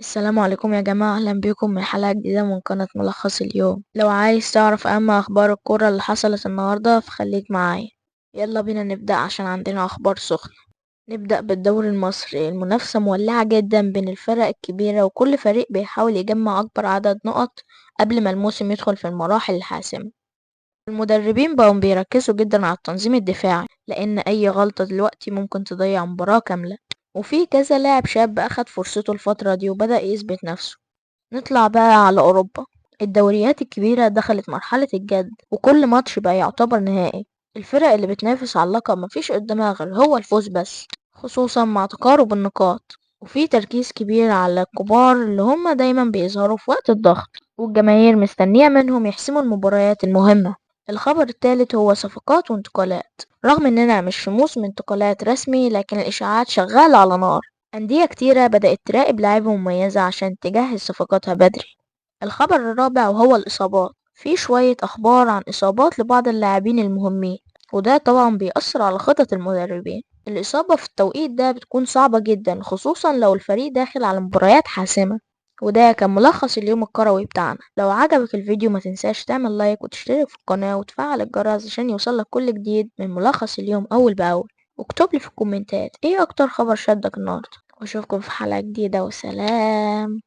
السلام عليكم يا جماعة، أهلا بيكم من حلقة جديدة من قناة ملخص اليوم. لو عايز تعرف أهم أخبار الكورة اللي حصلت النهاردة فخليك معايا. يلا بينا نبدأ عشان عندنا أخبار سخنة. نبدأ بالدوري المصري، المنافسة مولعة جدا بين الفرق الكبيرة وكل فريق بيحاول يجمع أكبر عدد نقط قبل ما الموسم يدخل في المراحل الحاسمة. المدربين بقوا بيركزوا جدا على التنظيم الدفاعي لأن أي غلطة دلوقتي ممكن تضيع مباراة كاملة، وفي كذا لاعب شاب أخد فرصته الفترة دي وبدأ يثبت نفسه. نطلع بقى على أوروبا، الدوريات الكبيرة دخلت مرحلة الجد وكل ماتش بقى يعتبر نهائي. الفرق اللي بتنافس على اللقب مفيش قدامها غير هو الفوز بس، خصوصا مع تقارب النقاط. وفي تركيز كبير على الكبار اللي هم دايما بيظهروا في وقت الضغط، والجماهير مستنية منهم يحسموا المباريات المهمة. الخبر الثالث هو صفقات وانتقالات. رغم اننا مش في موسم انتقالات رسمي لكن الاشاعات شغالة على نار. أندية كتيرة بدأت تراقب لاعيبة مميزة عشان تجهز صفقاتها بدري. الخبر الرابع وهو الإصابات، في شوية أخبار عن إصابات لبعض اللاعبين المهمين، وده طبعا بيأثر على خطط المدربين. الإصابة في التوقيت ده بتكون صعبة جدا خصوصا لو الفريق داخل على مباريات حاسمة. وده كان ملخص اليوم الكروي بتاعنا. لو عجبك الفيديو ما تنساش تعمل لايك وتشترك في القناة وتفعل الجرس عشان يوصلك كل جديد من ملخص اليوم أول بأول. واكتبلي في الكومنتات ايه أكتر خبر شدك النهاردة، واشوفكم في حلقة جديدة وسلام.